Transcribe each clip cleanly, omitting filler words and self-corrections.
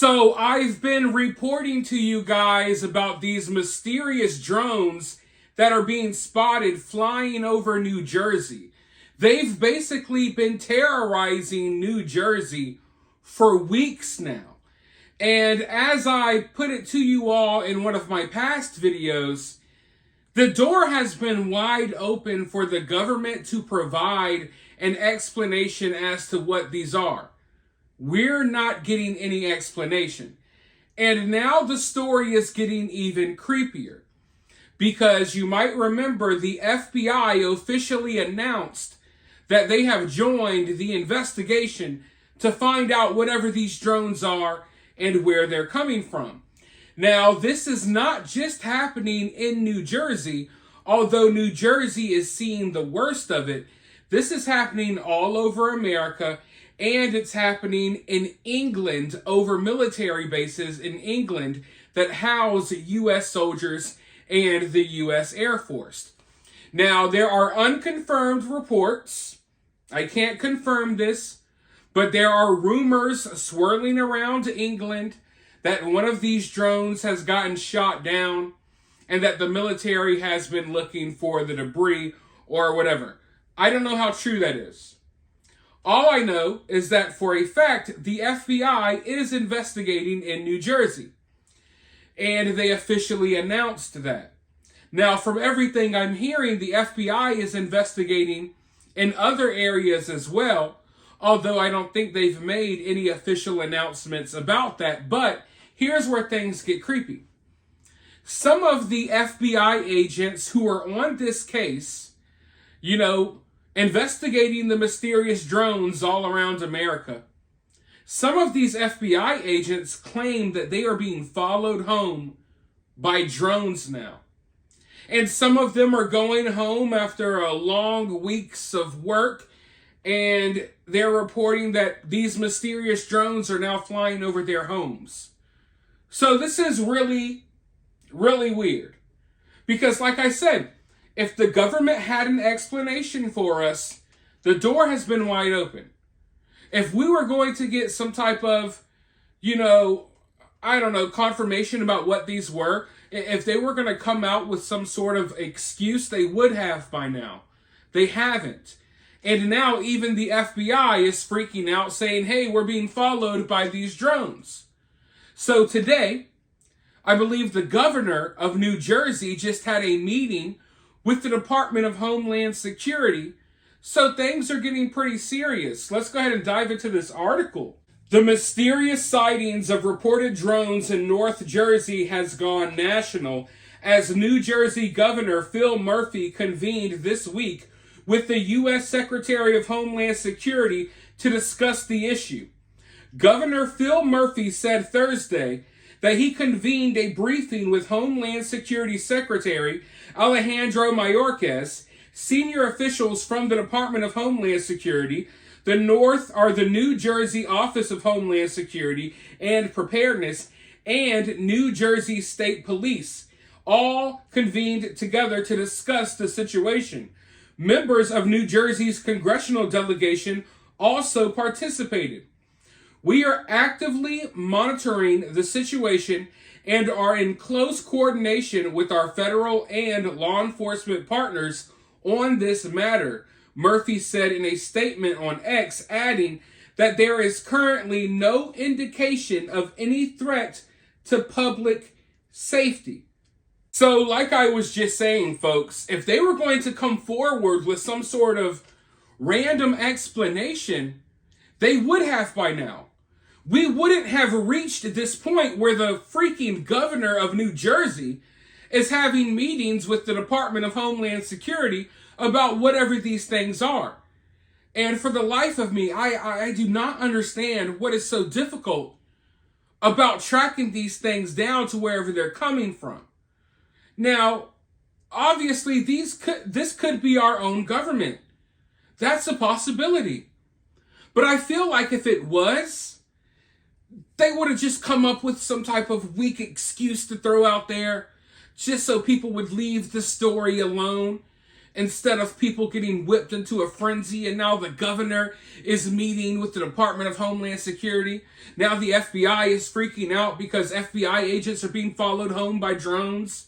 So I've been reporting to you guys about these mysterious drones that are being spotted flying over New Jersey. They've basically been terrorizing New Jersey for weeks now. And as I put it to you all in one of my past videos, the door has been wide open for the government to provide an explanation as to what these are. We're not getting any explanation. And now the story is getting even creepier. Because you might remember the FBI officially announced that they have joined the investigation to find out whatever these drones are and where they're coming from. Now, this is not just happening in New Jersey, although New Jersey is seeing the worst of it. This is happening all over America, and it's happening in England, over military bases in England that house U.S. soldiers and the U.S. Air Force. Now, there are unconfirmed reports. I can't confirm this, but there are rumors swirling around England that one of these drones has gotten shot down and that the military has been looking for the debris or whatever. I don't know how true that is. All I know is that for a fact, the FBI is investigating in New Jersey. And they officially announced that. Now, from everything I'm hearing, the FBI is investigating in other areas as well, although I don't think they've made any official announcements about that. But here's where things get creepy. Some of the FBI agents who are on this case, investigating the mysterious drones all around America, some of these FBI agents claim that they are being followed home by drones now. And some of them are going home after a long weeks of work, and they're reporting that these mysterious drones are now flying over their homes. So this is really, really weird. Because like I said, if the government had an explanation for us, the door has been wide open. If we were going to get some type of, confirmation about what these were, if they were going to come out with some sort of excuse, they would have by now. They haven't. And now even the FBI is freaking out saying, hey, we're being followed by these drones. So today, I believe the governor of New Jersey just had a meeting with the Department of Homeland Security. So things are getting pretty serious. Let's go ahead and dive into this article. The mysterious sightings of reported drones in North Jersey has gone national as New Jersey Governor Phil Murphy convened this week with the U.S. Secretary of Homeland Security to discuss the issue. Governor Phil Murphy said Thursday that he convened a briefing with Homeland Security Secretary Alejandro Mayorkas, senior officials from the Department of Homeland Security, the New Jersey Office of Homeland Security and Preparedness, and New Jersey State Police, all convened together to discuss the situation. Members of New Jersey's congressional delegation also participated. We are actively monitoring the situation and are in close coordination with our federal and law enforcement partners on this matter, Murphy said in a statement on X, adding that there is currently no indication of any threat to public safety. So, like I was just saying, folks, if they were going to come forward with some sort of random explanation, they would have by now. We wouldn't have reached this point where the freaking governor of New Jersey is having meetings with the Department of Homeland Security about whatever these things are. And for the life of me, I do not understand what is so difficult about tracking these things down to wherever they're coming from. Now, obviously, this could be our own government. That's a possibility. But I feel like if it was, they would have just come up with some type of weak excuse to throw out there just so people would leave the story alone. instead of people getting whipped into a frenzy. And now the governor is meeting with the Department of Homeland Security. Now the FBI is freaking out because FBI agents are being followed home by drones.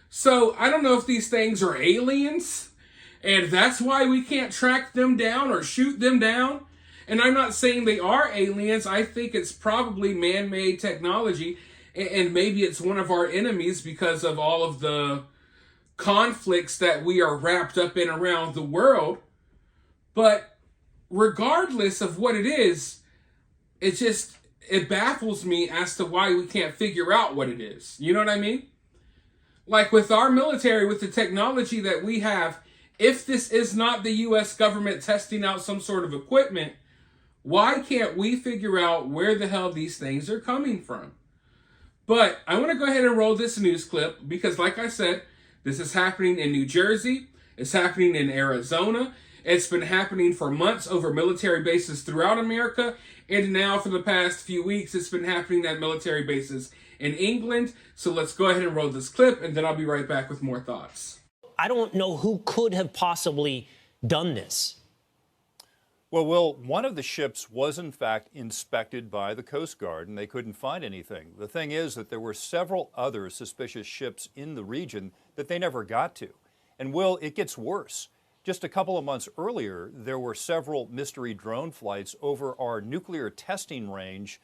So I don't know if these things are aliens, and that's why we can't track them down or shoot them down. And I'm not saying they are aliens. I think it's probably man-made technology, and maybe it's one of our enemies because of all of the conflicts that we are wrapped up in around the world. But regardless of what it is, it baffles me as to why we can't figure out what it is. You know what I mean? Like with our military, with the technology that we have, if this is not the U.S. government testing out some sort of equipment, why can't we figure out where the hell these things are coming from? But I want to go ahead and roll this news clip because, like I said, this is happening in New Jersey. It's happening in Arizona. It's been happening for months over military bases throughout America. And now for the past few weeks, it's been happening at military bases in England. So let's go ahead and roll this clip, and then I'll be right back with more thoughts. I don't know who could have possibly done this. Well, Will, one of the ships was in fact inspected by the Coast Guard, and they couldn't find anything. The thing is that there were several other suspicious ships in the region that they never got to. And Will, it gets worse. Just a couple of months earlier, there were several mystery drone flights over our nuclear testing range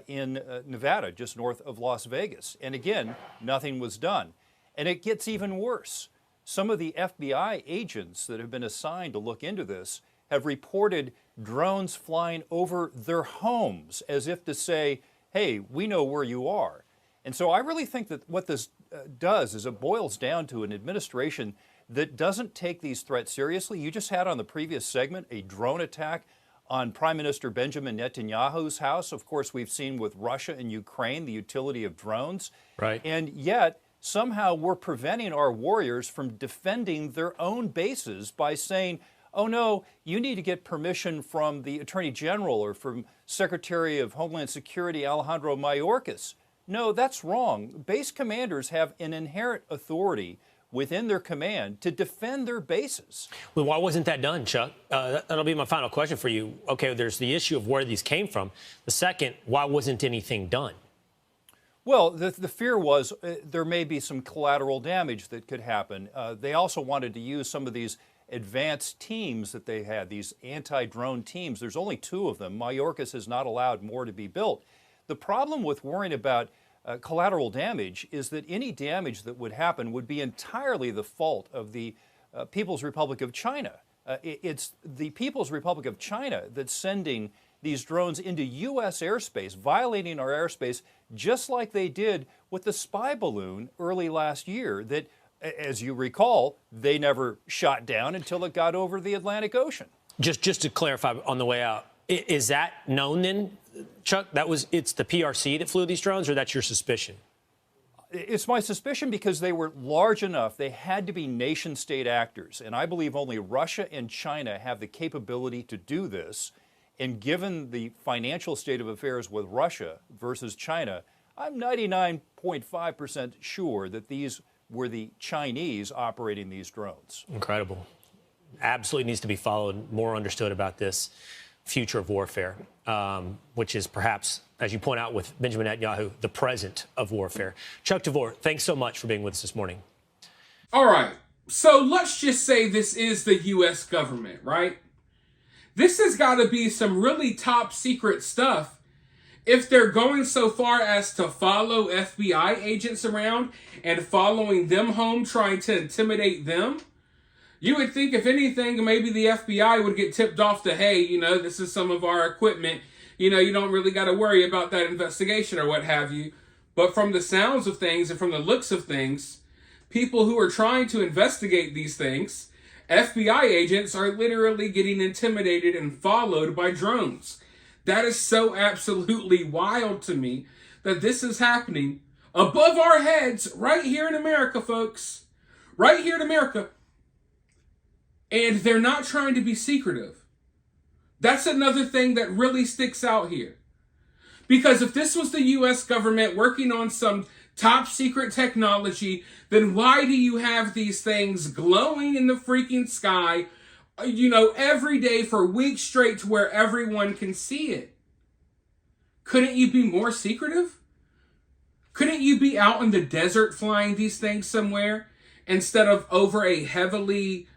in Nevada, just north of Las Vegas. And again, nothing was done. And it gets even worse. Some of the FBI agents that have been assigned to look into this have reported drones flying over their homes as if to say, hey, we know where you are. And so I really think that what this does is it boils down to an administration that doesn't take these threats seriously. You just had on the previous segment a drone attack on Prime Minister Benjamin Netanyahu's house. Of course, we've seen with Russia and Ukraine the utility of drones. Right. And yet, somehow we're preventing our warriors from defending their own bases by saying, oh no, you need to get permission from the Attorney General or from Secretary of Homeland Security Alejandro Mayorkas. No, that's wrong. Base commanders have an inherent authority within their command to defend their bases. Well, why wasn't that done, Chuck? That'll be my final question for you. Okay, there's the issue of where these came from. The second, why wasn't anything done? Well, the fear was there may be some collateral damage that could happen. They also wanted to use some of these advanced teams that they had, these anti-drone teams. There's only 2 of them. Mayorkas has not allowed more to be built. The problem with worrying about collateral damage is that any damage that would happen would be entirely the fault of the People's Republic of China. It's the People's Republic of China that's sending these drones into U.S. airspace, violating our airspace, just like they did with the spy balloon early last year that, as you recall, they never shot down until it got over the Atlantic Ocean. Just to clarify on the way out, is that known then, Chuck? It's the PRC that flew these drones, or that's your suspicion? It's my suspicion because they were large enough. They had to be nation-state actors, and I believe only Russia and China have the capability to do this. And given the financial state of affairs with Russia versus China, I'm 99.5% sure that these were the Chinese operating these drones. Incredible. Absolutely needs to be followed, more understood about this future of warfare, which is perhaps, as you point out with Benjamin Netanyahu, the present of warfare. Chuck DeVore, thanks so much for being with us this morning. All right. So let's just say this is the U.S. government, right? This has got to be some really top secret stuff if they're going so far as to follow FBI agents around and following them home, trying to intimidate them. You would think, if anything, maybe the FBI would get tipped off to, hey, this is some of our equipment. You don't really got to worry about that investigation or what have you. But from the sounds of things and from the looks of things, people who are trying to investigate these things, FBI agents are literally getting intimidated and followed by drones. That is so absolutely wild to me that this is happening above our heads right here in America, folks. Right here in America. And they're not trying to be secretive. That's another thing that really sticks out here. Because if this was the U.S. government working on some top secret technology, then why do you have these things glowing in the freaking sky, every day for weeks straight to where everyone can see it? Couldn't you be more secretive? Couldn't you be out in the desert flying these things somewhere instead of over a heavily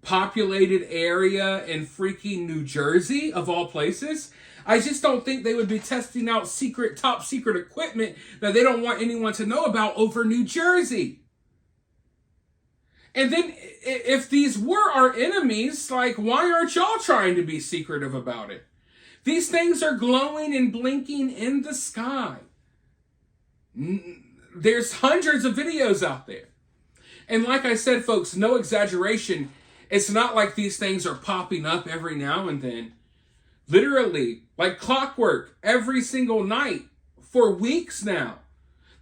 populated area in freaking New Jersey, of all places? I just don't think they would be testing out top secret equipment that they don't want anyone to know about over New Jersey. And then if these were our enemies, like, why aren't y'all trying to be secretive about it? These things are glowing and blinking in the sky. There's hundreds of videos out there. And like I said, folks, no exaggeration. It's not like these things are popping up every now and then. Literally, like clockwork, every single night for weeks now.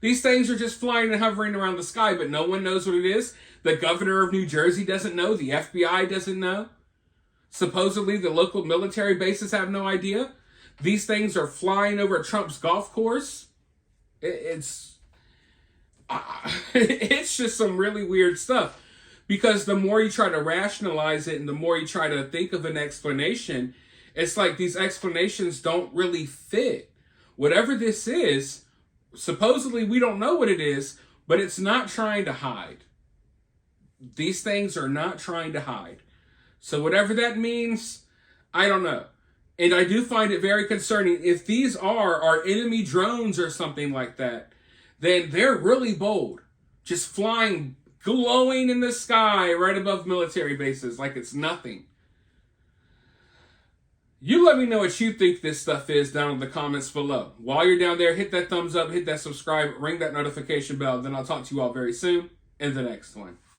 These things are just flying and hovering around the sky, but no one knows what it is. The governor of New Jersey doesn't know. The FBI doesn't know. Supposedly, the local military bases have no idea. These things are flying over Trump's golf course. It's just some really weird stuff. Because the more you try to rationalize it and the more you try to think of an explanation, it's like these explanations don't really fit. Whatever this is, supposedly we don't know what it is, but it's not trying to hide. These things are not trying to hide. So whatever that means, I don't know. And I do find it very concerning. If these are our enemy drones or something like that, then they're really bold. Just flying, glowing in the sky right above military bases like it's nothing. You let me know what you think this stuff is down in the comments below. While you're down there, hit that thumbs up, hit that subscribe, ring that notification bell. Then I'll talk to you all very soon in the next one.